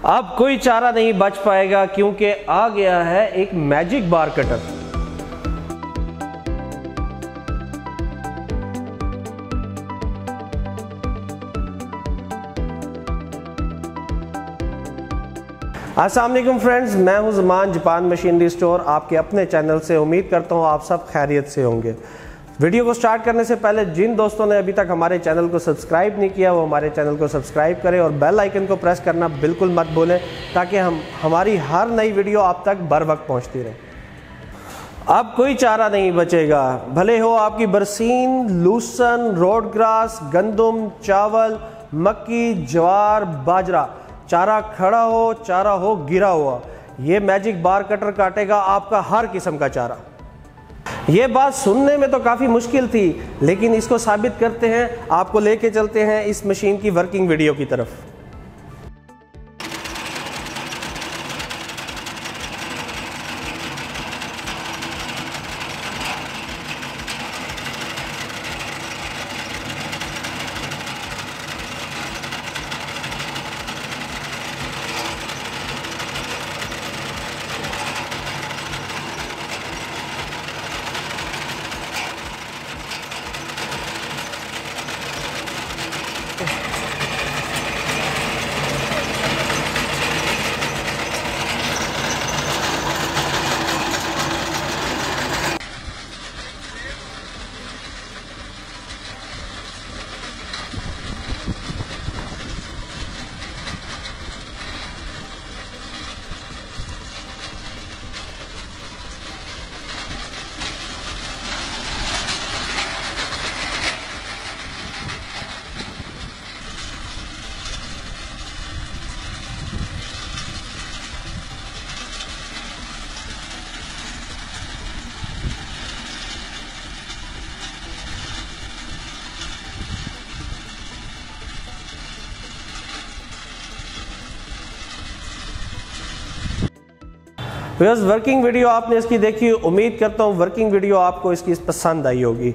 अब कोई चारा नहीं बच पाएगा क्योंकि आ गया है एक मैजिक बार कटर। अस्सलाम वालेकुम फ्रेंड्स, मैं हूं ज़मान जापान मशीनरी स्टोर, आपके अपने चैनल से। उम्मीद करता हूं आप सब खैरियत से होंगे। वीडियो को स्टार्ट करने से पहले जिन दोस्तों ने अभी तक हमारे चैनल को सब्सक्राइब नहीं किया वो हमारे चैनल को सब्सक्राइब करें और बेल आइकन को प्रेस करना बिल्कुल मत भूलें ताकि हमारी हर नई वीडियो आप तक बर वक्त पहुँचती रहे। अब कोई चारा नहीं बचेगा, भले हो आपकी बरसीन, लूसन, रोड ग्रास, गंदम, चावल, मक्की, ज्वार, बाजरा, चारा खड़ा हो, चारा हो गिरा हुआ, ये मैजिक बार कटर काटेगा आपका हर किस्म का चारा। ये बात सुनने में तो काफ़ी मुश्किल थी, लेकिन इसको साबित करते हैं, आपको लेके चलते हैं इस मशीन की वर्किंग वीडियो की तरफ। वर्किंग वीडियो आपने इसकी देखी, उम्मीद करता हूँ वर्किंग वीडियो आपको इसकी पसंद आई होगी।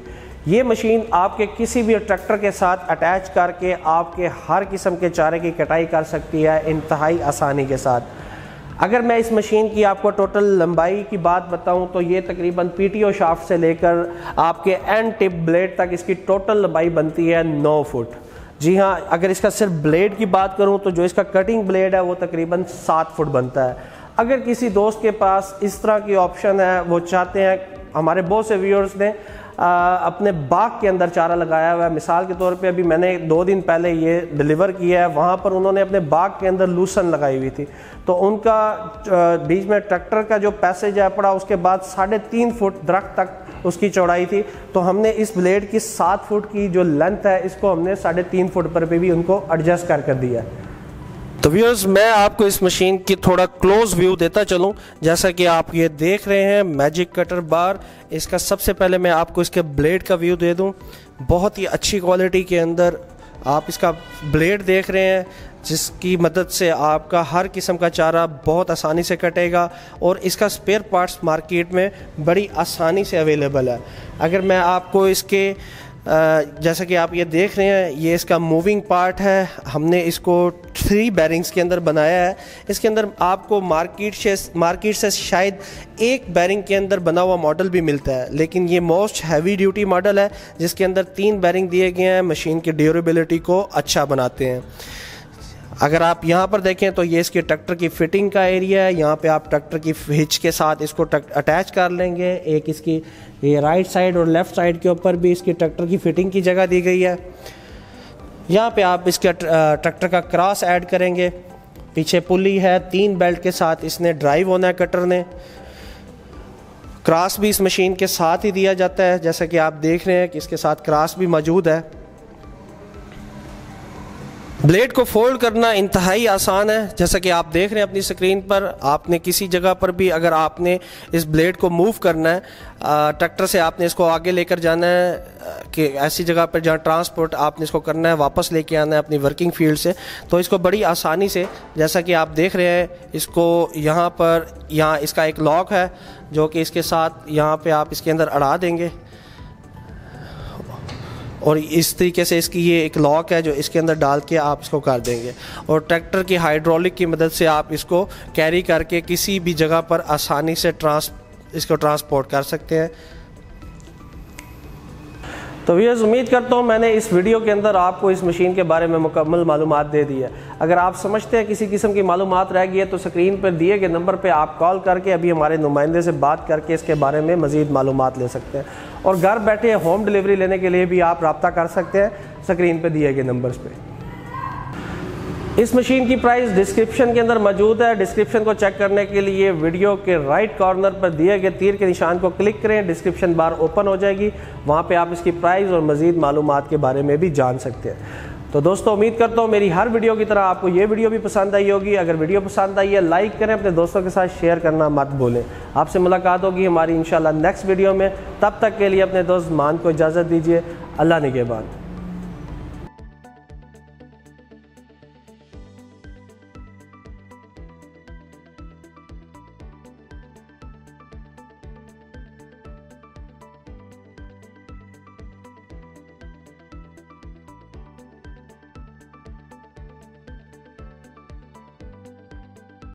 ये मशीन आपके किसी भी ट्रैक्टर के साथ अटैच करके आपके हर किस्म के चारे की कटाई कर सकती है इंतहाई आसानी के साथ। अगर मैं इस मशीन की आपको टोटल लंबाई की बात बताऊं तो ये तकरीबन पीटीओ शाफ्ट से लेकर आपके एंड टिप ब्लेड तक इसकी टोटल लंबाई बनती है 9 फुट। जी हाँ, अगर इसका सिर्फ ब्लेड की बात करूं तो जो इसका कटिंग ब्लेड है वो तकरीबन 7 फुट बनता है। अगर किसी दोस्त के पास इस तरह की ऑप्शन है, वो चाहते हैं, हमारे बहुत से व्यूअर्स ने अपने बाग के अंदर चारा लगाया हुआ है, मिसाल के तौर पे अभी मैंने 2 दिन पहले ये डिलीवर किया है, वहाँ पर उन्होंने अपने बाग के अंदर लूसन लगाई हुई थी, तो उनका बीच में ट्रैक्टर का जो पैसेज है पड़ा, उसके बाद 3.5 फुट दरख्त तक उसकी चौड़ाई थी, तो हमने इस ब्लेड की 7 फुट की जो लेंथ है इसको हमने 3.5 फुट पर भी उनको एडजस्ट कर दिया है। तो व्यूअर्स, मैं आपको इस मशीन की थोड़ा क्लोज व्यू देता चलूं। जैसा कि आप ये देख रहे हैं मैजिक कटर बार, इसका सबसे पहले मैं आपको इसके ब्लेड का व्यू दे दूं। बहुत ही अच्छी क्वालिटी के अंदर आप इसका ब्लेड देख रहे हैं, जिसकी मदद से आपका हर किस्म का चारा बहुत आसानी से कटेगा और इसका स्पेयर पार्ट्स मार्केट में बड़ी आसानी से अवेलेबल है। अगर मैं आपको इसके जैसा कि आप ये देख रहे हैं, ये इसका मूविंग पार्ट है, हमने इसको 3 बैरिंग्स के अंदर बनाया है। इसके अंदर आपको मार्केट से शायद 1 बैरिंग के अंदर बना हुआ मॉडल भी मिलता है, लेकिन ये मोस्ट हैवी ड्यूटी मॉडल है जिसके अंदर 3 बैरिंग दिए गए हैं, मशीन की ड्यूरेबिलिटी को अच्छा बनाते हैं। अगर आप यहाँ पर देखें तो ये इसके ट्रैक्टर की फिटिंग का एरिया है। यहाँ पे आप ट्रैक्टर की हिच के साथ इसको अटैच कर लेंगे। एक इसकी ये राइट साइड और लेफ़्ट साइड के ऊपर भी इसकी ट्रैक्टर की फिटिंग की जगह दी गई है। यहाँ पे आप इसके ट्रैक्टर का क्रॉस ऐड करेंगे। पीछे पुली है, 3 बेल्ट के साथ इसने ड्राइव होना है कटर ने। क्रॉस भी इस मशीन के साथ ही दिया जाता है, जैसा कि आप देख रहे हैं कि इसके साथ क्रॉस भी मौजूद है। ब्लेड को फोल्ड करना इंतहाई आसान है, जैसा कि आप देख रहे हैं अपनी स्क्रीन पर। आपने किसी जगह पर भी अगर आपने इस ब्लेड को मूव करना है, ट्रैक्टर से आपने इसको आगे लेकर जाना है कि ऐसी जगह पर जहाँ ट्रांसपोर्ट आपने इसको करना है, वापस लेके आना है अपनी वर्किंग फील्ड से, तो इसको बड़ी आसानी से, जैसा कि आप देख रहे हैं, इसको यहाँ इसका एक लॉक है जो कि इसके साथ यहाँ पे आप इसके अंदर अड़ा देंगे और इस तरीके से इसकी ये एक लॉक है जो इसके अंदर डाल के आप इसको कर देंगे, और ट्रैक्टर की हाइड्रोलिक की मदद से आप इसको कैरी करके किसी भी जगह पर आसानी से इसको ट्रांसपोर्ट कर सकते हैं। तो व्यूअर्स, उम्मीद करता हूँ मैंने इस वीडियो के अंदर आपको इस मशीन के बारे में मुकम्मल मालूमात दे दी है। अगर आप समझते हैं किसी किस्म की मालूमात रह गई है तो स्क्रीन पर दिए गए नंबर पे आप कॉल करके अभी हमारे नुमाइंदे से बात करके इसके बारे में मज़ीद मालूमात ले सकते हैं, और घर बैठे होम डिलीवरी लेने के लिए भी आप रब्ता कर सकते हैं स्क्रीन पर दिए गए नंबर्स पर। इस मशीन की प्राइस डिस्क्रिप्शन के अंदर मौजूद है। डिस्क्रिप्शन को चेक करने के लिए वीडियो के राइट कॉर्नर पर दिए गए तीर के निशान को क्लिक करें, डिस्क्रिप्शन बार ओपन हो जाएगी, वहाँ पे आप इसकी प्राइस और मज़ीद मालूमात के बारे में भी जान सकते हैं। तो दोस्तों, उम्मीद करता हूँ मेरी हर वीडियो की तरह आपको ये वीडियो भी पसंद आई होगी। अगर वीडियो पसंद आई है लाइक करें, अपने दोस्तों के साथ शेयर करना मत भूलें। आपसे मुलाकात होगी हमारी इंशाल्लाह नेक्स्ट वीडियो में। तब तक के लिए अपने दोस्त मान को इजाज़त दीजिए। अल्लाह निगहबान।